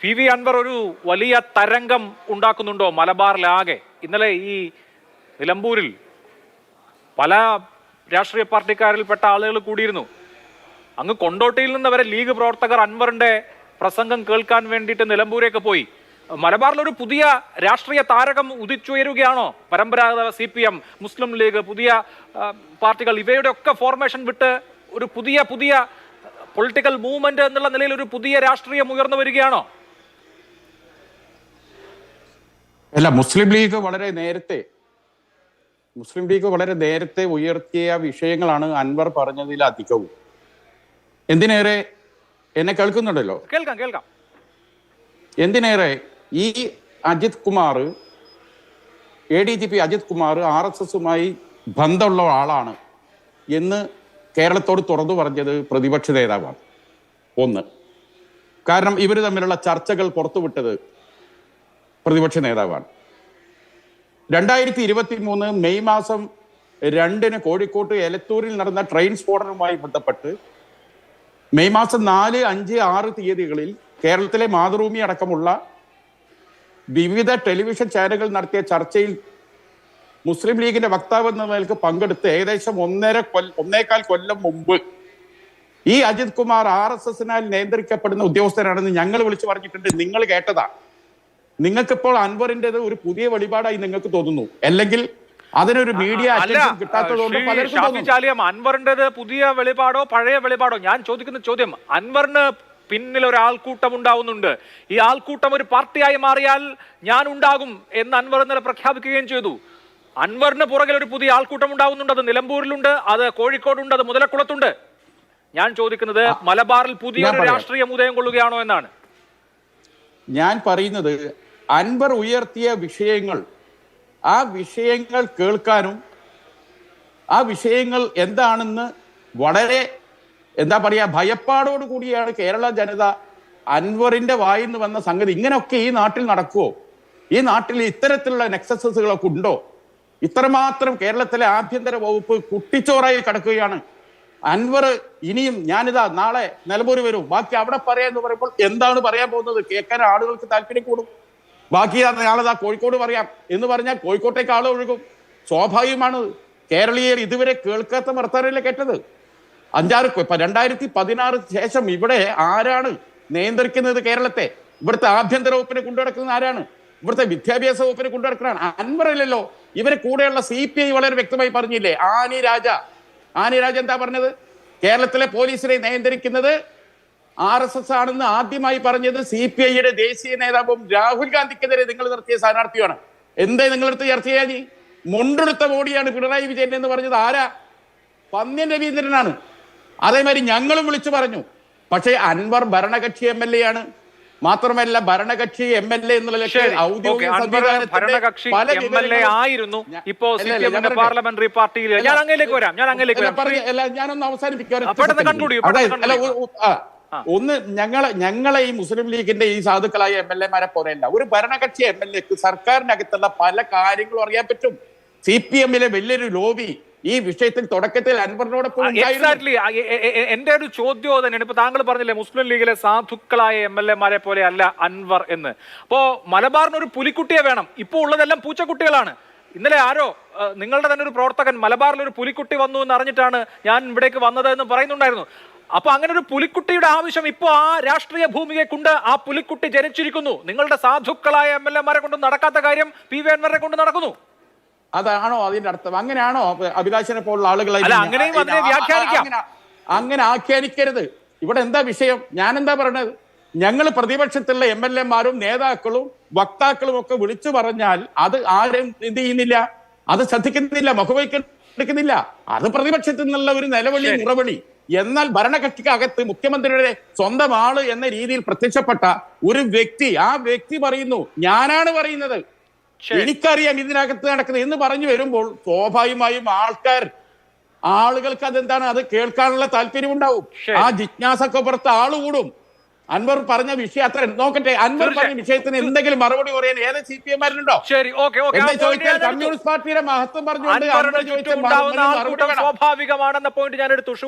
P Anwar ഒരു വലിയ തരംഗം ഉണ്ടാക്കുന്നുണ്ടോ മലബാറിലാകെ? ഇന്നലെ ഈ നിലമ്പൂരിൽ പല രാഷ്ട്രീയ പാർട്ടിക്കാരിൽപ്പെട്ട ആളുകൾ കൂടിയിരുന്നു. അങ്ങ് കൊണ്ടോട്ടിയിൽ നിന്ന് വരെ ലീഗ് പ്രവർത്തകർ അൻവറിന്റെ പ്രസംഗം കേൾക്കാൻ വേണ്ടിയിട്ട് നിലമ്പൂരേക്ക് പോയി. മലബാറിലൊരു പുതിയ രാഷ്ട്രീയ താരകം ഉദിച്ചുയരുകയാണോ? പരമ്പരാഗത CPM, മുസ്ലിം ലീഗ്, പുതിയ പാർട്ടികൾ, ഇവയുടെ ഒക്കെ ഫോർമേഷൻ വിട്ട് ഒരു പുതിയ പൊളിറ്റിക്കൽ മൂവ്മെന്റ് എന്നുള്ള നിലയിൽ ഒരു പുതിയ രാഷ്ട്രീയം ഉയർന്നു വരികയാണോ? അല്ല, മുസ്ലിം ലീഗ് വളരെ നേരത്തെ ഉയർത്തിയ വിഷയങ്ങളാണ് അൻവർ പറഞ്ഞതിൽ അധികവും. എന്തിനേറെ, എന്നെ കേൾക്കുന്നുണ്ടല്ലോ? കേൾക്കാം. എന്തിനേറെ, ഈ അജിത് കുമാർ, ADGP അജിത് കുമാർ RSSുമായി ബന്ധമുള്ള ആളാണ് എന്ന് കേരളത്തോട് തുറന്നു പറഞ്ഞത് പ്രതിപക്ഷ നേതാവാണ്. ഒന്ന്, കാരണം ഇവർ തമ്മിലുള്ള ചർച്ചകൾ പുറത്തുവിട്ടത് പ്രതിപക്ഷ നേതാവാണ്. 2023 മെയ് മാസം 2-ന് കോഴിക്കോട്ട് എലത്തൂരിൽ നടന്ന ട്രെയിൻ സ്ഫോടനവുമായി ബന്ധപ്പെട്ട് മെയ് മാസം 4, 5, 6 തീയതികളിൽ കേരളത്തിലെ മാതൃഭൂമി അടക്കമുള്ള വിവിധ ടെലിവിഷൻ ചാനലുകൾ നടത്തിയ ചർച്ചയിൽ മുസ്ലിം ലീഗിന്റെ വക്താവ് എന്ന നിലയ്ക്ക് പങ്കെടുത്ത് ഏകദേശം 1.25 കൊല്ലം മുമ്പ് ഈ അജിത് കുമാർ RSSനാൽ നിയന്ത്രിക്കപ്പെടുന്ന ഉദ്യോഗസ്ഥരാണെന്ന് ഞങ്ങൾ വിളിച്ചു പറഞ്ഞിട്ടുണ്ട്. നിങ്ങൾ കേട്ടതാ. നിങ്ങൾക്കിപ്പോൾ അൻവറിൻ്റെത് ഒരു പുതിയ വെളിപാടായി നിങ്ങൾക്ക് തോന്നുന്നു, അല്ലെങ്കിൽ അതിനൊരു മീഡിയ അറ്റൻഷൻ കിട്ടാത്തതുകൊണ്ട് പലർക്കും അൻവറിൻ്റെത് പുതിയ വെളിപാടോ പഴയ വെളിപാടോ? ഞാൻ ചോദിക്കുന്ന ചോദ്യം, അൻവറിന് പിന്നിൽ ഒരു ആൾക്കൂട്ടം ഉണ്ടാവുന്നുണ്ട്, ഈ ആൾക്കൂട്ടം ഒരു പാർട്ടിയായി മാറിയാൽ ഞാൻ ഉണ്ടാകും എന്ന് അൻവർ ഇന്നലെ പ്രഖ്യാപിക്കുകയും ചെയ്തു. അൻവറിന് പുറകിൽ ഒരു പുതിയ ആൾക്കൂട്ടം ഉണ്ടാവുന്നുണ്ട്. അത് നിലമ്പൂരിലുണ്ട്, അത് കോഴിക്കോടുണ്ട്, അത് മുതലക്കുളത്തുണ്ട്. ഞാൻ ചോദിക്കുന്നത് മലബാറിൽ പുതിയൊരു രാഷ്ട്രീയം ഉദയം കൊള്ളുകയാണോ എന്നാണ് ഞാൻ പറയുന്നത്. അൻവർ ഉയർത്തിയ വിഷയങ്ങൾ, ആ വിഷയങ്ങൾ കേൾക്കാനും ആ വിഷയങ്ങൾ എന്താണെന്ന് വളരെ ഭയപ്പാടോട് കൂടിയാണ് കേരള ജനത അൻവറിന്റെ വായിന്ന് വന്ന സംഗതി. ഇങ്ങനെയൊക്കെ ഈ നാട്ടിൽ നടക്കുമോ? ഈ നാട്ടിൽ ഇത്തരത്തിലുള്ള നെക്സസുകളൊക്കെ ഉണ്ടോ? ഇത്രമാത്രം കേരളത്തിലെ ആഭ്യന്തര വകുപ്പ് കുട്ടിച്ചോറായി കിടക്കുകയാണ്. അൻവർ ഇനിയും നാളെ നിലമ്പൂർ വരും, ബാക്കി അവിടെ പറയാന്ന് പറയുമ്പോൾ എന്താണ് പറയാൻ പോകുന്നത്? കേൾക്കാൻ ആളുകൾക്ക് താല്പര്യം കൂടും. ബാക്കി നാളെ കോഴിക്കോട് പറയാം എന്ന് പറഞ്ഞാൽ കോഴിക്കോട്ടേക്ക് ആൾ ഒഴുകും. സ്വാഭാവികമാണ്. കേരളീയർ ഇതുവരെ കേൾക്കാത്ത വർത്തമാനമല്ലേ കേട്ടത്. 2016 ശേഷം ഇവിടെ ആരാണ് നിയന്ത്രിക്കുന്നത് കേരളത്തെ? ഇവിടുത്തെ ആഭ്യന്തര വകുപ്പിനെ കൊണ്ടുനടക്കുന്നത് ആരാണ്? ഇവിടുത്തെ വിദ്യാഭ്യാസ വകുപ്പിനെ കൊണ്ടുനടക്കുന്നതാണ് അൻവറല്ലല്ലോ. ഇവരെ കൂടെയുള്ള CPI വളരെ വ്യക്തമായി പറഞ്ഞില്ലേ. ആനി രാജ എന്താ പറഞ്ഞത്? കേരളത്തിലെ പോലീസിനെ നിയന്ത്രിക്കുന്നത് RSS ആണെന്ന് ആദ്യമായി പറഞ്ഞത് CPIയുടെ ദേശീയ നേതാവും രാഹുൽ ഗാന്ധിക്കെതിരെ നിങ്ങൾ നിർത്തിയ സ്ഥാനാർത്ഥിയാണ്. എന്തേ നിങ്ങളെടുത്ത് ചർച്ച ചെയ്യാൻ? മുണ്ടെടുത്ത മോഡിയാണ് പിണറായി വിജയൻ എന്ന് പറഞ്ഞത് ആരാ? പന്ന്യൻ രവീന്ദ്രനാണ്. അതേമാതിരി ഞങ്ങളും വിളിച്ചു പറഞ്ഞു. പക്ഷേ അൻവർ ഭരണകക്ഷി MLA ആണ്. മാത്രമല്ല ഭരണകക്ഷി MLA എന്നുള്ള ഔദ്യോഗിക ആയിരുന്നു. ഇപ്പോ പാർലമെന്ററി പാർട്ടിയിൽ ഞാനൊന്ന് അവസാനിപ്പിക്കാൻ. ഒന്ന്, ഞങ്ങളെ ഈ മുസ്ലിം ലീഗിന്റെ ഈ സാധുക്കളായ MLA-മാരെ പോലെയല്ല. ഒരു ഭരണകക്ഷി MLA-ക്ക് സർക്കാരിനകത്തുള്ള പല കാര്യങ്ങളും അറിയാൻ പറ്റും. CPM-ലെ വലിയൊരു ലോബി ഈ വിഷയത്തിൽ തുടക്കത്തിൽ അൻവറിനോടൊപ്പം എന്റെ ഒരു ചോദ്യം തന്നെയാണ്. ഇപ്പൊ താങ്കൾ പറഞ്ഞില്ലേ മുസ്ലിം ലീഗിലെ സാധുക്കളായ MLA-മാരെ പോലെ അല്ല അൻവർ എന്ന്. അപ്പോ മലബാറിന് ഒരു പുലിക്കുട്ടിയെ വേണം. ഇപ്പോ ഉള്ളതെല്ലാം പൂച്ചക്കുട്ടികളാണ്. ഇന്നലെ ആരോ, നിങ്ങളുടെ തന്നെ ഒരു പ്രവർത്തകൻ, മലബാറിൽ ഒരു പുലിക്കുട്ടി വന്നു എന്ന് അറിഞ്ഞിട്ടാണ് ഞാൻ ഇവിടേക്ക് വന്നത് എന്ന് പറയുന്നുണ്ടായിരുന്നു. അപ്പൊ അങ്ങനെ ഒരു പുലിക്കുട്ടിയുടെ ആവശ്യം ഇപ്പോ ആ രാഷ്ട്രീയ ഭൂമികയ്ക്കുണ്ട്. ആ പുലിക്കുട്ടി ജനിച്ചിരിക്കുന്നു. നിങ്ങളുടെ സാധുക്കളായ MLA-മാരെ കൊണ്ട് നടക്കാത്ത കാര്യം PV അൻവറിനെ കൊണ്ട് നടക്കുന്നു. അതാണോ അതിന്റെ അർത്ഥം? അങ്ങനെയാണോ അഭിലാഷനെ പോലുള്ള ആളുകളെ അങ്ങനെ ആഖ്യാനിക്കരുത്. ഇവിടെ എന്താ വിഷയം? ഞാൻ എന്താ പറയണത്? ഞങ്ങൾ പ്രതിപക്ഷത്തുള്ള MLA-മാരും നേതാക്കളും വക്താക്കളും ഒക്കെ വിളിച്ചു പറഞ്ഞാൽ അത് ആരും എന്ത് ചെയ്യുന്നില്ല, അത് ശ്രദ്ധിക്കുന്നില്ല, മുഖവയ്ക്കെടുക്കുന്നില്ല. അത് പ്രതിപക്ഷത്തു നിന്നുള്ള ഒരു നിലവിളി, മുറവിളി. എന്നാൽ ഭരണകക്ഷിക്കകത്ത് മുഖ്യമന്ത്രിയുടെ സ്വന്തം ആള് എന്ന രീതിയിൽ പ്രത്യക്ഷപ്പെട്ട ഒരു വ്യക്തി, ആ വ്യക്തി പറയുന്നു ഞാനാണ് പറയുന്നത്, എനിക്കറിയാം ഇതിനകത്ത് നടക്കുന്നത് എന്ന് പറഞ്ഞു വരുമ്പോൾ സ്വാഭാവികമായും ആളുകൾക്ക് അതെന്താണ്, അത് കേൾക്കാനുള്ള താല്പര്യം ഉണ്ടാവും. ആ ജിജ്ഞാസക്ക് പുറത്ത് ആള് കൂടും. അൻവർ പറഞ്ഞ വിഷയം അത്ര നോക്കട്ടെ. അൻവർ പറഞ്ഞ വിഷയത്തിന് എന്തെങ്കിലും മറുപടി പറയാൻ ഏത് CPM-മാരുണ്ടോ? ചോദിച്ചാൽ കമ്മ്യൂണിസ്റ്റ് പാർട്ടിയുടെ മഹത്വം പറഞ്ഞുകൊണ്ട് സ്വാഭാവികമാണെന്ന പോയിന്റ് ഞാൻ എടുത്തു.